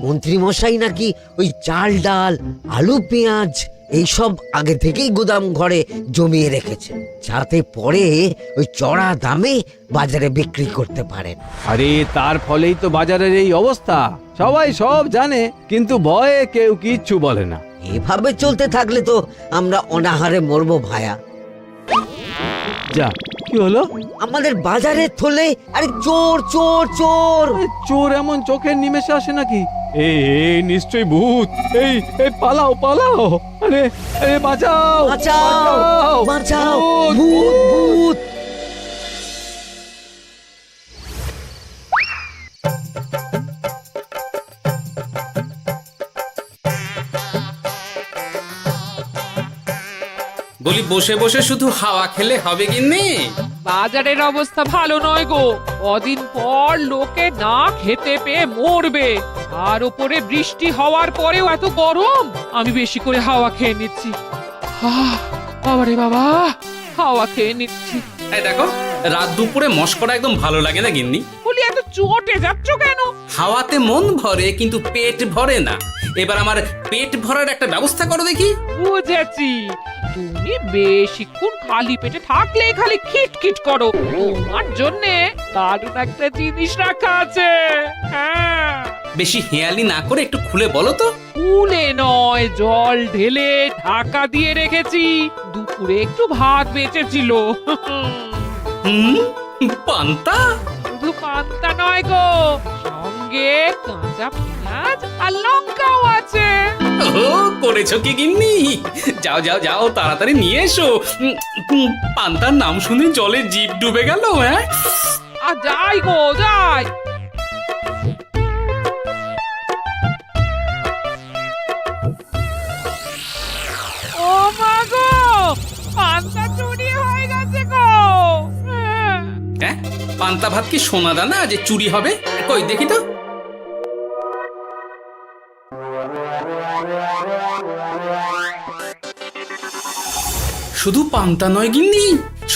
মন্ত্রী মশাই নাকি ওই চাল ডাল আলু পেঁয়াজ এইসব আগে থেকেই গোদাম ঘরে জমিয়ে রেখেছেন, যাতে পরে ওই চড়া দামে বাজারে বিক্রি করতে পারেন। আরে তার ফলেই তো বাজারের এই অবস্থা। সবাই সব জানে, কিন্তু ভয়ে কেউ কিচ্ছু বলে না। এভাবে চলতে থাকলে তো আমরা অনাহারে মরবো ভায়া। যা, কি হলো? আমাদের বাজারে থলে আরে চোর চোর চোর। আরে চোর এমন চোখের নিমেষে আসে নাকি? এই নিশ্চয়ই ভূত। এই পালাও পালাও। আরে আরে বাঁচাও বাঁচাও বাঁচাও, ভূত ভূত। বলি বসে বসে শুধু হাওয়া খেলে হবে গিন্নি? বাজারের অবস্থা ভালো নয় গো, কদিন পর লোকে না খেতে পেয়ে মরবে। আর উপরে বৃষ্টি হওয়ার পরেও এত গরম, আমি বেশি করে হাওয়া খেয়ে নিচ্ছি। বাবারে বাবা, হাওয়া খেয়ে নিচ্ছি। এই দেখো, রাত দুপুরে মস্করা একদম ভালো লাগে না গিন্নি। বলি এত চটে যাচ্ছ কেন? হাওয়াতে মন ভরে কিন্তু পেট ভরে না। এবার আমার পেট ভরার একটা ব্যবস্থা করো দেখি। বুঝেছি, তুমি বেশিক্ষণ খালি পেটে থাকলে খালি খিটখিট করো। তোমার জন্যে দারুণ একটা জিনিস রাখা আছে। হ্যাঁ, বেশি হেয়ালি না করে একটু খুলে বলো তো। ফুলে নয়, জল ঢেলে ঢাকা দিয়ে রেখেছি। দুপুরে একটু ভাত বেঁচেছিল। হুম, পান্তা? শুধু পান্তা নয় গো, সঙ্গে কাঁচা পেঁয়াজ আর লঙ্কাও আছে। ও, করেছো কি গিন্নি? যাও যাও যাও, তাড়াতাড়ি নিয়ে এসো। পান্তার নাম শুনে জলে জিভ ডুবে গেল। হ্যাঁ, আর যাই গো যাই। ও মা গো, পান্তা চুরি হয়ে গেছে গো। হ্যাঁ, পান্তা ভাত কি সোনা দানা যে চুরি হবে? কই দেখি তো। শুধু পান্তা নয় গিন্নি,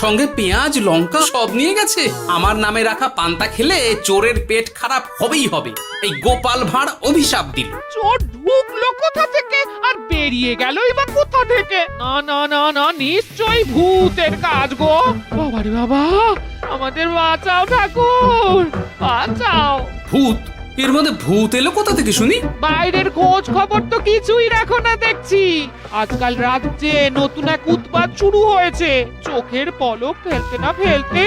সঙ্গে পেঁয়াজ লঙ্কা সব নিয়ে গেছে। আমার নামে রাখা পান্তা খেলে চোরের পেট খারাপ হবেই হবে। এই গোপাল ভাঁড় অভিশাপ দিল। চোর ঢুকলো কোথা থেকে আর বেরিয়ে গেলই বা কোথা থেকে? না না না না, নিশ্চয়ই ভূতের কাজ গো। বাবারে বাবা, আমাদের বাঁচাও ঠাকুর, বাঁচাও। ভূত? এর মধ্যে ভূত এলো কোথা থেকে শুনি? বাইরের খোঁজ খবর তো কিছুই রাখো না দেখছি। আজকাল রাজ্যে নতুন এক উৎপাত শুরু হয়েছে। চোখের পলক ফেলতে না ফেলতে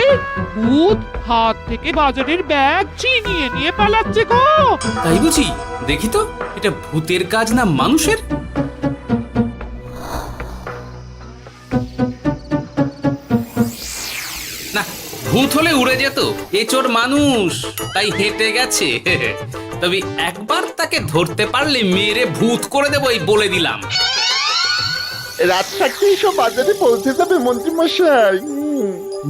ভূত হাত থেকে বাজারের ব্যাগ ছিনিয়ে নিয়ে পালাচ্ছে গো। তাই বুঝি? দেখি তো, এটা ভূতের কাজ না মানুষের? না, ভূত হলে উড়ে যেত। এ চোর মানুষ, তাই হেঁটে গেছে। তবে একবার তাকে ধরতে পারলে মেরে ভূত করে দেবো, এই বলে দিলাম। রাত থাকতেই সব বাজারে পৌঁছে যাবে মন্ত্রী মশাই।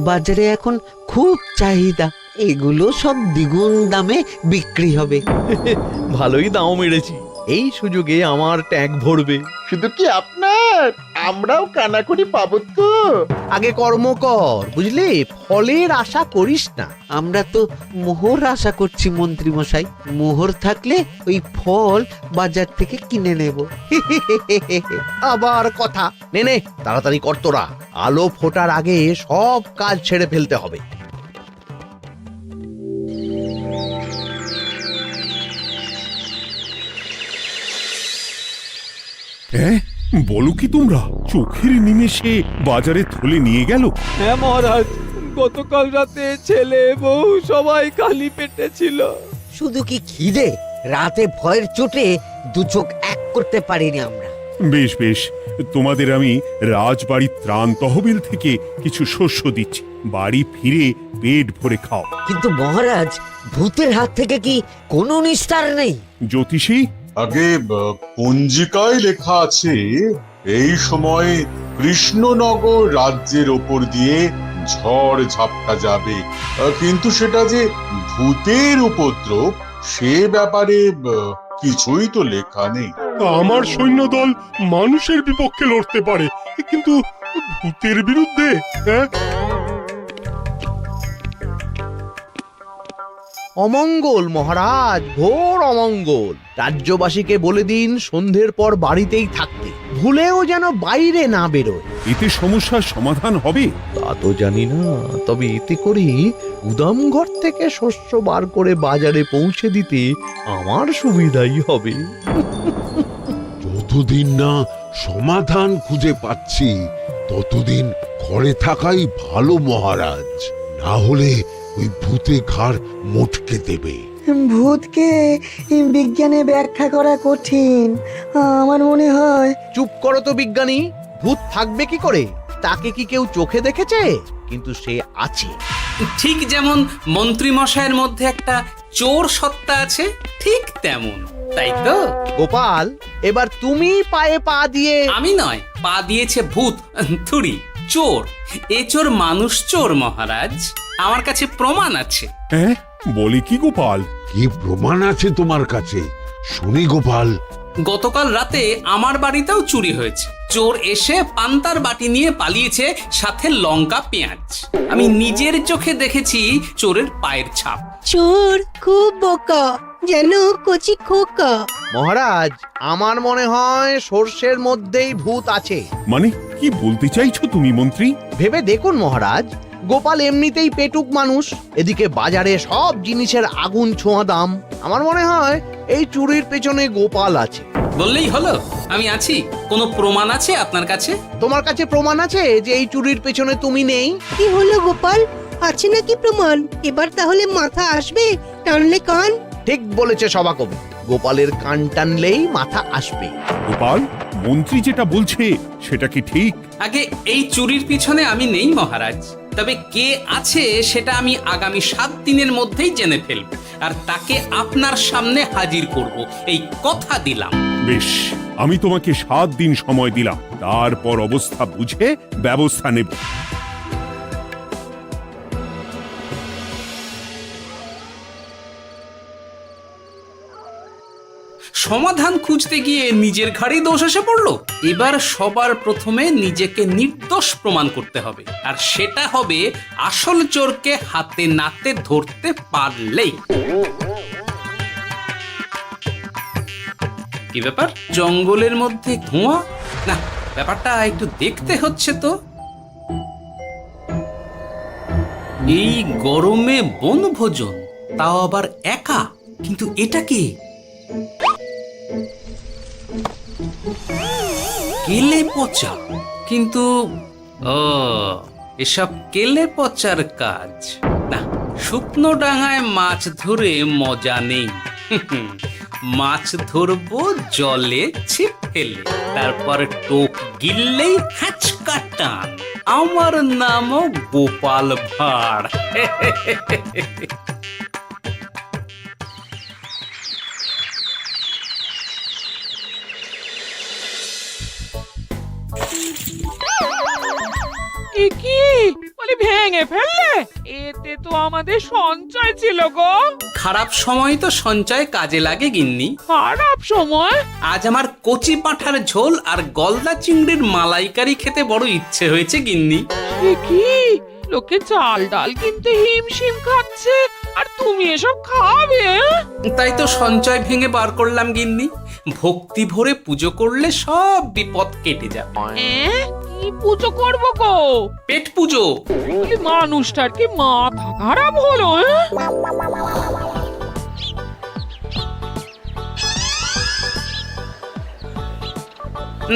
বাজারে এখন খুব চাহিদা, এগুলো সব দ্বিগুণ দামে বিক্রি হবে। ভালোই দাম মেরেছি, এই সুযোগে আমার ট্যাঙ্ক ভরবে। শুধু কি আপনার, আমরাও কানাকড়ি পাবো তো। আগে কর্ম কর, বুঝলি? ফলের আশা করিস না। আমরা তো মোহর আশা করছি মন্ত্রী মশাই। মোহর থাকলে ওই ফল বাজার থেকে কিনে নেব। আবার কথা নে নে, তাড়াতাড়ি কর তোরা। আলো ফোটার আগে সব কাজ ছেড়ে ফেলতে হবে। হ্যাঁ, বলো কি তোমরা? চোখের নিমেষে বাজারে থলে নিয়ে গেল? হ্যাঁ মহারাজ, গতকাল রাতে ছেলে বউ সবাই খালি পেটে ছিল। শুধু কি খিদে, রাতে ভয়ের চোটে দু চোখ এক করতে পারিনি আমরা। বেশ বেশ, তোমাদের আমি রাজবাড়ির ত্রাণ তহবিল থেকে কিছু শস্য দিচ্ছি। বাড়ি ফিরে পেট ভরে খাও। কিন্তু মহারাজ, ভূতের হাত থেকে কি কোনো নিস্তার নেই? জ্যোতিষী, আগে পঞ্জিকায় লেখা আছে এই সময় কৃষ্ণনগর রাজ্যের ওপর দিয়ে ঝড় ঝাপটা যাবে, কিন্তু সেটা যে ভূতের উপদ্রব সে ব্যাপারে কিছুই তো লেখা নেই। আমার সৈন্যদল মানুষের বিপক্ষে লড়তে পারে, কিন্তু ভূতের বিরুদ্ধে? হ্যাঁ, অমঙ্গল মহারাজ, ঘোর অমঙ্গল। রাজ্যবাসীকে বলে দিন সন্ধ্যের পর বাড়িতেই থাকতে, ভুলেও যেন বাইরে না বেরোয়। এতে সমস্যার সমাধান হবে? তা তো জানি না, তবে এতে করে গুদামঘর থেকে শস্য বার করে বাজারে পৌঁছে দিতে আমার সুবিধাই হবে। যতদিন না সমাধান খুঁজে পাচ্ছি ততদিন ঘরে থাকাই ভালো মহারাজ, না হলে ওই ভূতে ঘাড় মোটকে দেবে। ভূতকে বিজ্ঞানে ব্যাখ্যা করা কঠিন, আমার মনে হয়। চুপ করো তো বিজ্ঞানী, ভূত থাকবে কি করে? তাকে কি কেউ চোখে দেখেছে? কিন্তু সে আছে। ঠিক যেমন মন্ত্রী মশাইয়ের মধ্যে একটা চোর সত্তা আছে, ঠিক তেমন, তাই তো? গোপাল, এবার তুমি পায়ে পা দিয়ে। আমি নয়, পা দিয়েছে ভূত, থুড়ি চোর। এ চোর মানুষ চোর মহারাজ, আমার কাছে প্রমাণ আছে। হ্যাঁ, বলে কি গোপাল? কি প্রমাণ আছে তোমার কাছে? শুনি গোপাল। গতকাল রাতে আমার বাড়িতেও চুরি হয়েছে। চোর এসে পান্তার বাটি নিয়ে পালিয়েছে, সাথে লঙ্কা পেঁয়াজ। আমি নিজের চোখে দেখেছি চোরের পায়ের ছাপ। চোর খুব বোকা, যেন কচি খোকা। মহারাজ, আমার মনে হয় সর্ষের মধ্যেই ভূত আছে। মানে কি বলতে চাইছো তুমি মন্ত্রী? ভেবে দেখুন মহারাজ, গোপাল এমনিতেই পেটুক মানুষ, এদিকে বাজারে সব জিনিসের আগুন ছোঁয়া দাম। আমার মনে হয় এই চুরির পেছনে গোপাল আছে। বললেই হলো আমি আছি। কোনো প্রমাণ আছে আপনার কাছে? তোমার কাছে প্রমাণ আছে যে এই চুরির পেছনে তুমি নেই? কি হলো গোপাল, আছে নাকি প্রমাণ? এবার তাহলে মাথা আসবে, টানলে কান। ঠিক বলেছে সভাকবি, গোপালের কান টানলেই মাথা আসবে। গোপাল, মন্ত্রী যেটা বলছে সেটা কি ঠিক? আগে এই চুরির পিছনে আমি নেই মহারাজ, তবে কে আছে সেটা আমি আগামী 7 দিনের মধ্যেই জেনে ফেলব, আর তাকে আপনার সামনে হাজির করব, এই কথা দিলাম। বেশ, আমি তোমাকে 7 দিন সময় দিলাম, তারপর অবস্থা বুঝে ব্যবস্থা নেব। সমাধান খুঁজতে গিয়ে নিজের ঘাড়েই দোষ এসে পড়লো। এবার সবার প্রথমে নিজেকে নির্দোষ প্রমাণ করতে হবে, আর সেটা হবে আসল চোরকে হাতে নাতে ধরতে পারলেই। কি ব্যাপার, জঙ্গলের মধ্যে ধোঁয়া? না, ব্যাপারটা একটু দেখতে হচ্ছে তো। এই গরমে বনভোজন, তাও আবার একা, কিন্তু এটা কি? কেলে পচা, কিন্তু এসব কেলে পচার কাজ না। শুকনো ডাঙায় মাছ ধরে মজা নেই। মাছ ধরবো জলে ছিপ ফেলে, তারপর টোপ গিললেই হ্যাচকা টান। আমার নামও গোপাল ভাঁড়। কি বলি, ভেঙে ফেললে? এতে তো আমাদের সঞ্চয় ছিল গো। খারাপ সময় তো সঞ্চয় কাজে লাগে গিন্নি। খারাপ সময়? আজ আমার কচি পাঁঠার ঝোল আর গলদা চিংড়ির মালাইকারি খেতে বড় ইচ্ছে হয়েছে গিন্নি। কি লোকে চাল ডাল কিনতে হিমশিম খাচ্ছে, আর তুমি এসব খাবে? তাই তো সঞ্চয় ভেঙে বার করলাম গিন্নি। ভক্তি ভরে পুজো করলে সব বিপদ কেটে যাবে। কি পুজো করবো গো? পেট পুজো। মানুষটার কি মাথা খারাপ হলো?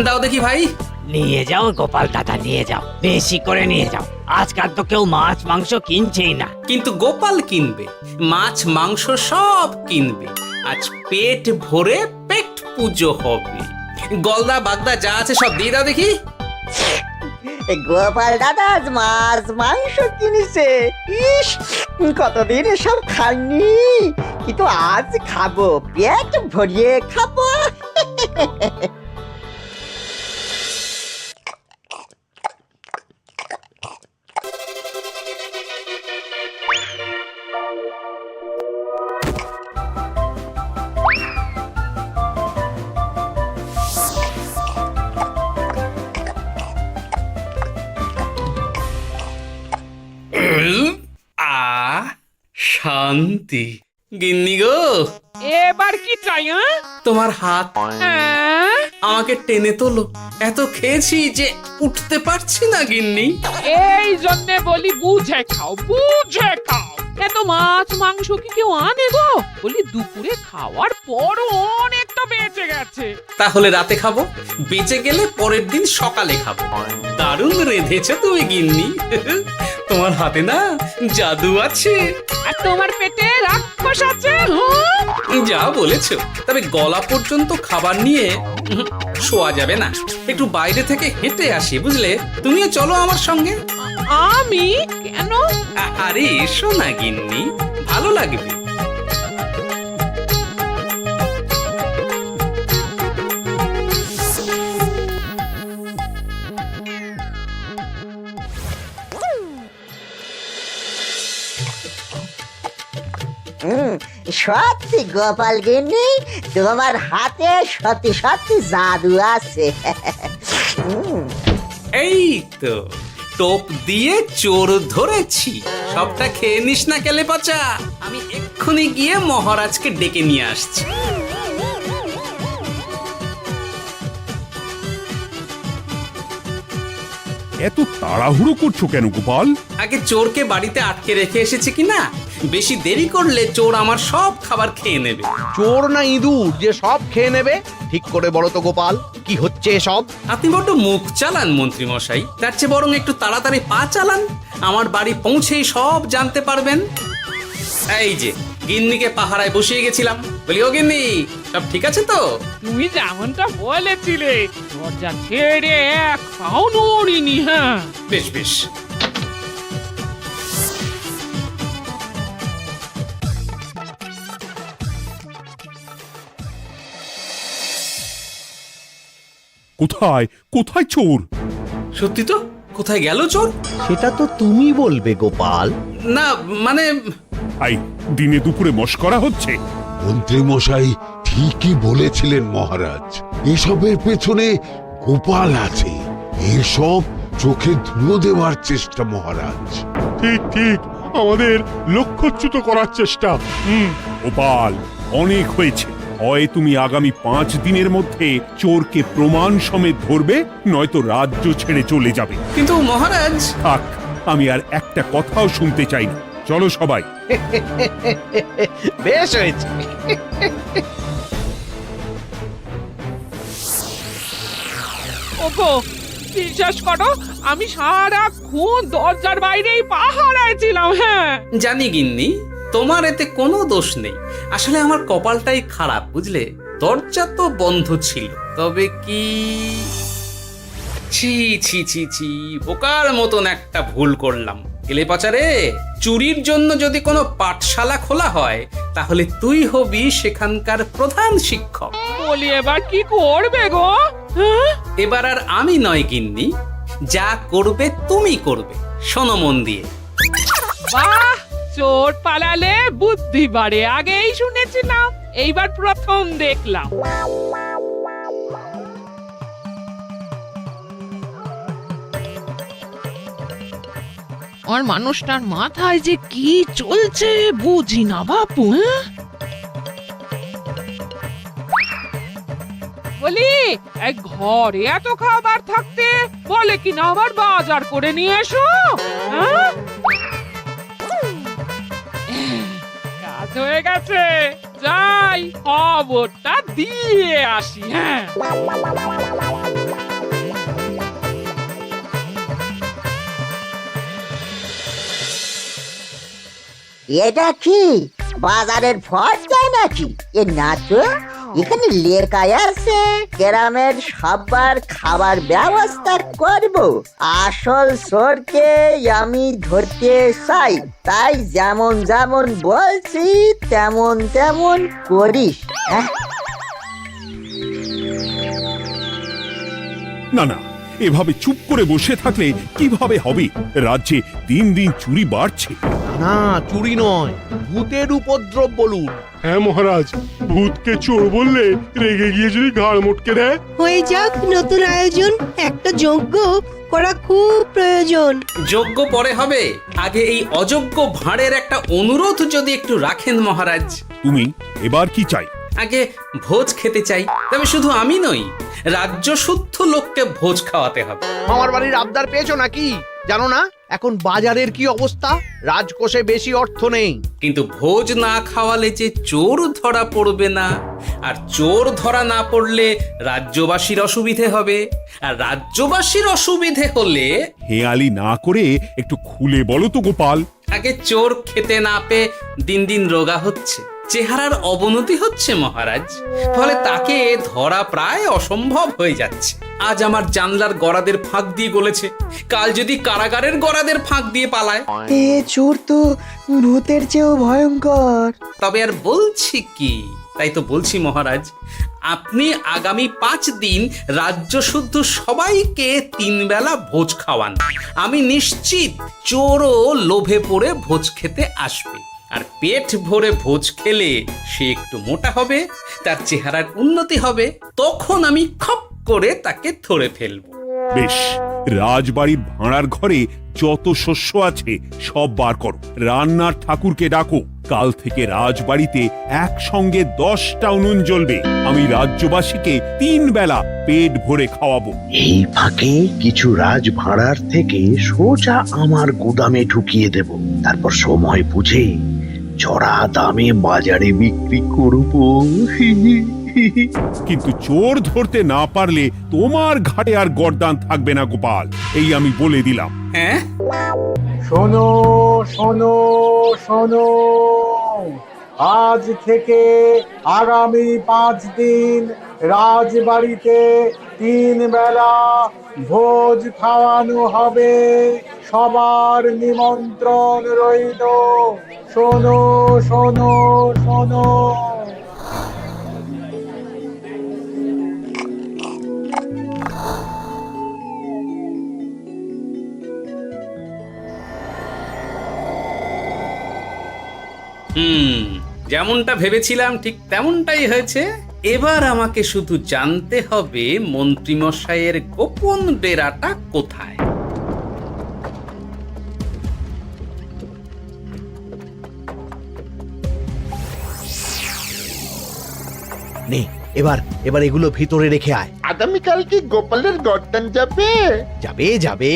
দাও দেখি ভাই। নিয়ে যাও গোপাল দাদা, নিয়ে যাও, বেশি করে নিয়ে যাও। আজকাল তো কেউ মাছ মাংস কিনছেই না। কিন্তু গোপাল কিনবে, মাছ মাংস সব কিনবে। আজ পেট ভরে পেট পুজো হবে। গলদা বাগদা যা আছে সব দিয়ে দাও দেখি। গোপাল দাদা আজ মাছ মাংস কিনেছে। ইস, কতদিন এসব খাইনি, কিন্তু আজ খাবো, পেট ভরিয়ে খাবো। শান্তি। গিন্নি গো, এবার কি চাই? তোমার হাত হ্যাঁ? আমাকে টেনে তোলো। এত খেয়েছি যে উঠতে পারছি না গিন্নি। এই জন্যে বলি বুঝে খাও, বুঝে খাও। এত মাছ মাংস কি কেউ আনে গো? বলি দুপুরে খাওয়ার পরও অনেকটা বেঁচে গেছে। তাহলে রাতে খাবো, বেঁচে গেলে পরের দিন সকালে খাবো। দারুণ রেঁধেছো তুমি গিন্নি। তোমার হাতে না জাদু আছে। আর তোমার পেটে রাক্ষস আছে। যা বলেছো, তবে গলা পর্যন্ত খাবার নিয়ে শোয়া যাবে না। একটু বাইরে থেকে হেঁটে আসি, বুঝলে? তুমিও চলো আমার সঙ্গে। আমি কেন? আরে এসো না গিন্নি, ভালো লাগবে। সত্যি গোপাল গিন্নি, তোমার হাতে সত্যি সত্যি জাদু আছে। এই তো টোপ দিয়ে চোর ধরেছি। সবটা খেয়ে নিস না কেলে পচা। আমি এক্ষুনি গিয়ে মহারাজকে ডেকে নিয়ে আসছি। এত তাড়াহুড়ো করছো কেন গোপাল? আগে চোরকে বাড়িতে আটকে রেখে এসেছে কিনা, বেশি দেরি করলে চোর আমার সব খাবার খেয়ে নেবে। চোর না ইঁদুর যে সব খেয়ে নেবে? ঠিক করে বলো তো গোপাল, কি হচ্ছে এসব? আপনি বড্ড মুখ চালান মন্ত্রী মশাই, তার চেয়ে বরং একটু তাড়াতাড়ি পা চালান। আমার বাড়ি পৌঁছেই সব জানতে পারবেন। এই যে গিন্নিকে পাহারায় বসিয়ে গেছিলাম, বলি ও গিন্নি, সব ঠিক আছে তো? তুমি যেমনটা বলেছিলে, দরজা ছেড়ে এক পাও নড়িনি। হ্যাঁ, বেশ বেশ। কোথায় কোথায় চোর? সত্যি তো, কোথায় গেল চোর? সেটা তো তুমি বলবে গোপাল। না মানে আই দিনে দুপুরে মশকরা হচ্ছে। মন্ত্রী মশাই ঠিকই বলেছিলেন মহারাজ, এসবের পেছনে গোপাল আছে। এসব চোখে ধুলো দেওয়ার চেষ্টা মহারাজ। ঠিক ঠিক, আমাদের লক্ষ্যচ্যুত করার চেষ্টা। গোপাল, অনেক হয়েছে। হয় তুমি আগামী 5 দিনের মধ্যে চোরকে প্রমাণ সমেত ধরবে, নয়তো রাজ্য ছেড়ে চলে যাবে। কিন্তু মহারাজ। থাক, আমি আর একটা কথাও শুনতে চাই না। চলো সবাই। বেশ হয়েছে। ওগো, বিশ্বাস করো, আমি সারাক্ষণ দরজার বাইরেই পাহারায় ছিলাম। হ্যাঁ, জানি গিন্নি, তোমার এতে কোনো দোষ নেই। আসলে আমার কপালটাই খারাপ, বুঝলে? দরজা তো বন্ধ ছিল, তবে কি ছি ছি ছি ছি, বোকার মতন একটা ভুল করলাম। এলে পাচারে, চুরির জন্য যদি কোনো পাঠশালা খোলা হয়, তাহলে তুই হবি সেখানকার প্রধান শিক্ষক। বলি এবার কি করবে গো? হ্যাঁ? এবার আর আমি নয় গিন্নি, যা করবে তুমি করবে। শোনো মন দিয়ে। বাহ, চোর পালালে বুদ্ধি বাড়ে, আগেই শুনেছিলাম, এইবার প্রথম দেখলাম। আর মানুষটার মাথায় যে কি চলছে বুঝি না বাপু। বলি, এক ঘরে এত খাবার থাকতে বলে কি না আবার বাজার করে নিয়ে এসো। হ্যাঁ? কাজ হয়ে গেছে, যাই খবরটা দিয়ে আসি। হ্যাঁ, এটা কি বাজারের ফর্দা নাকি? এ না তো, এখানে লেখা আছে গ্রামের সবার খাবার ব্যবস্থা করব। আসল চোরকে আমি ধরতে চাই, তাই যেমন যেমন বলছি তেমন তেমন করিস। না না, এভাবে চুপ করে বসে থাকলে কিভাবে হবে? রাজ্যে দিন দিন চুরি বাড়ছে। না, চুরি নয়, ভূতের উপদ্রব বলুন। হ্যাঁ মহারাজ, ভূতকে চোর বললে রেগে গিয়ে যদি ঘাড় মটকে দেয়। হয়ে যাক নতুন আয়োজন, একটা যজ্ঞ করা খুব প্রয়োজন। যোগ্য পরে হবে, আগে এই অযোগ্য ভাঁড়ের একটা অনুরোধ যদি একটু রাখেন মহারাজ। তুমি এবার কি চাই? আগে ভোজ খেতে চাই, তবে শুধু আমি নই, রাজ্য শুদ্ধ লোককে ভোজ খাওয়াতে হবে। মামার বাড়ির আবদার পেয়েছো নাকি? জানো না এখন বাজারের কি অবস্থা? রাজকোষে বেশি অর্থ নেই। কিন্তু ভোজ না খাওয়ালে যে চোর ধরা পড়বে না, আর চোর ধরা না পড়লে রাজ্যবাসীর অসুবিধে হবে, আর রাজ্যবাসীর অসুবিধে হলে হেয়ালি না করে একটু খুলে বলো তো গোপাল। আগে চোর খেতে না পেয়ে দিন দিন রোগা হচ্ছে, চেহারার অবনতি হচ্ছে মহারাজ, ফলে তাকে ধরা প্রায় অসম্ভব হয়ে যাচ্ছে। আজ আমার জানলার গড়াদের ফাঁক দিয়ে গলেছে, কাল যদি কারাগারের গড়াদের ফাঁক দিয়ে পালায়। এ চোর তো ভূতের চেয়েও ভয়ঙ্কর। তবে আর বলছি কি, তাই তো বলছি মহারাজ, আপনি আগামী 5 দিন রাজ্য শুদ্ধ সবাইকে 3 বেলা ভোজ খাওয়ান। আমি নিশ্চিত চোরও লোভে পড়ে ভোজ খেতে আসবে, আর পেট ভরে ভোজ খেলে সে একটু মোটা হবে, তার চেহারার উন্নতি হবে, তখন আমি খপ করে তাকে ধরে ফেলবো। বেশ, রাজবাড়ির ভাঁড়ার ঘরে যত শস্য আছে সব বার করো, রান্নার ঠাকুরকে ডাকো। কাল থেকে রাজবাড়িতে একসঙ্গে 10টা উনুন জ্বলবে। আমি রাজ্যবাসীকে 3 বেলা পেট ভরে খাওয়াবো। এই ফাঁকে কিছু রাজ ভাড়ার থেকে সোজা আমার গুদামে ঢুকিয়ে দেব, তারপর সময় বুঝে চড়া দামে বাজারে বিক্রি করব। কিন্তু চোর ধরতে না পারলে তোমার ঘাটে আর গর্দান থাকবে না গোপাল, এই আমি বলে দিলাম। হ্যাঁ, শোনো শোনো শোনো, আজ থেকে আগামী 5 দিন রাজবাড়িতে 3 বেলা ভোজ খাওয়ানো হবে, সবার নিমন্ত্রণ রইল। শোনো শোনো শোনো। যেমনটা ভেবেছিলাম ঠিক তেমনটাই হয়েছে। এবার আমাকে শুধু জানতে হবে মন্ত্রীমশাইয়ের গোপন ডেরাটা কোথায়। নে এবার এবার এগুলো ভিতরে রেখে আয়। আগামীকাল কি গোপালের গর্দান যাবে? যাবে যাবে,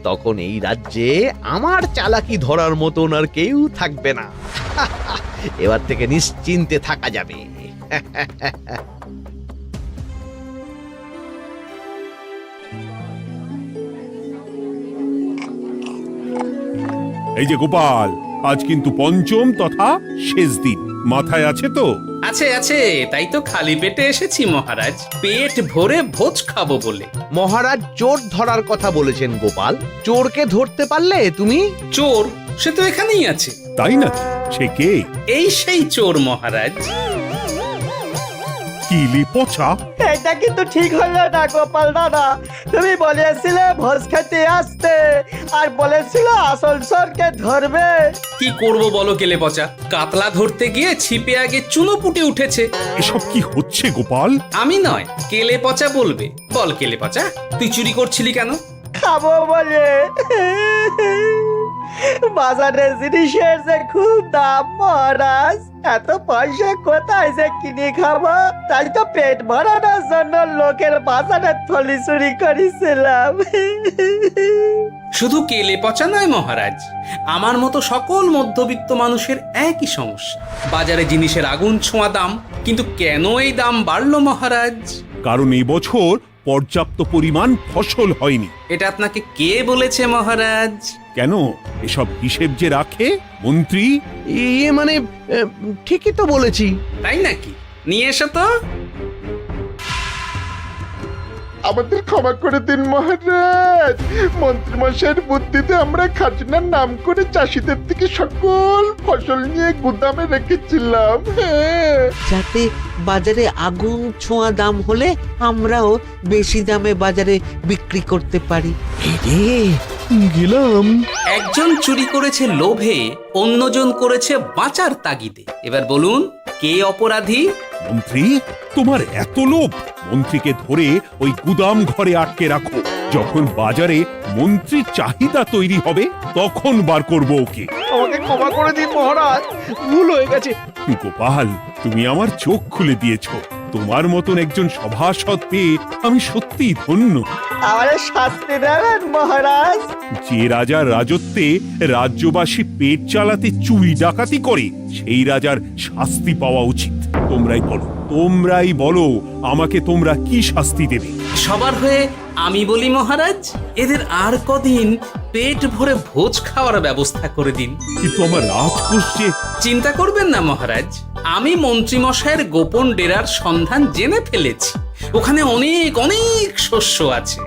তখন এই রাজ্যে আমার চালাকি ধরার মতন আর কেউ থাকবে না। এবার থেকে নিশ্চিন্তে থাকা যাবে। এই যে গোপাল, আজ কিন্তু পঞ্চম তথা শেষ দিন, মাথায় আছে তো? আছে আছে, তাই তো খালি পেটে এসেছি মহারাজ, পেট ভরে ভোজ খাবো বলে। মহারাজ চোর ধরার কথা বলেছেন গোপাল, চোরকে ধরতে পারলে তুমি? চোর সে তো এখানেই আছে। তাই নাকি? সে কে? এই সেই চোর মহারাজ। কিলি পচা, এটা কিন্তু ঠিক হলো না গোপাল দাদা। তুমি বলেছিলে ভোজ খেতে আসতে, আর বলেছিলে আসল চোরকে ধরবে। কি করব বলো কেলে পচা, কাতলা ধরতে গিয়ে ছিপে আগে চুনো পুটে উঠেছে। এসব কি হচ্ছে গোপাল? আমি নয়, কেলে পচা বলবে। বল কেলে পচা, তুই চুরি করছিলি কেন? খাবো বলে। বাজারের জিনিসের যে খুব দাম মহারাজ, এত পয়সা কোথায় যে কিনে খাবো, তাই তো পেট ভরানোর জন্য লোকের বাজারের থলি চুরি করেছিলাম। শুধু কেলে পচা নয় মহারাজ, আমার মতো সকল মধ্যবিত্ত মানুষের একই সমস্যা। বাজারে জিনিসের আগুন ছোঁয়া দাম, কিন্তু কেন এই দাম বাড়লো মহারাজ? কারণ এবছর পর্যাপ্ত পরিমাণ ফসল হয়নি। এটা আপনাকে কে বলেছে মহারাজ? কেন, এসব হিসেব যে রাখে মন্ত্রী। ইয়ে মানে ঠিকই তো বলেছি। তাই নাকি? নিয়ে এসো তো। আমাদের ক্ষমা করে দিন মহারাজ, মন্ত্রীমশাইয়ের বুদ্ধিতে আমরা খাজনার নাম করে চাষিদের থেকে সকল ফসল নিয়ে গুদামে রেখেছিলাম। যাতে বাজারে আগুন ছোঁয়া দাম হলে আমরাও বেশি দামে বাজারে বিক্রি করতে পারি। গেলাম। একজন চুরি করেছে লোভে, অন্যজন করেছে বাঁচার তাগিদে। এবার বলুন কে অপরাধী? মন্ত্রী, তোমার এত লোভ? মন্ত্রীকে ধরে ওই গুদাম ঘরে আটকে রাখো, যখন বাজারে মন্ত্রীর চাহিদা তৈরি হবে তখন বার করব ওকে। আমাকে ক্ষমা করে দিন মহারাজ, ভুল হয়ে গেছে। গোপাল, তুমি আমার চোখ খুলে দিয়েছো। তোমার মতন একজন সভাসদ পেয়ে আমি সত্যিই ধন্য। আমারে শাস্তি দেবেন মহারাজ? যে রাজার রাজত্বে রাজ্যবাসী পেট চালাতে চুরি ডাকাতি করে সেই রাজার শাস্তি পাওয়া উচিত। তোমরাই বলো আমাকে তোমরা কি শাস্তি দেবে? সবার হয়ে আমি বলি মহারাজ, এদের আর কদিন পেট ভরে ভোজ খাওয়ার ব্যবস্থা করে দিন। কিন্তু আমার রাজকোষ যে। চিন্তা করবেন না মহারাজ, আমি মন্ত্রীমশাইয়ের গোপন ডেরার সন্ধান জেনে ফেলেছি। ওখানে অনেক অনেক শস্য আছে।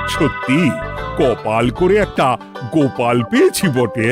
সত্যি কপাল করে একটা গোপাল পেয়েছি বটে।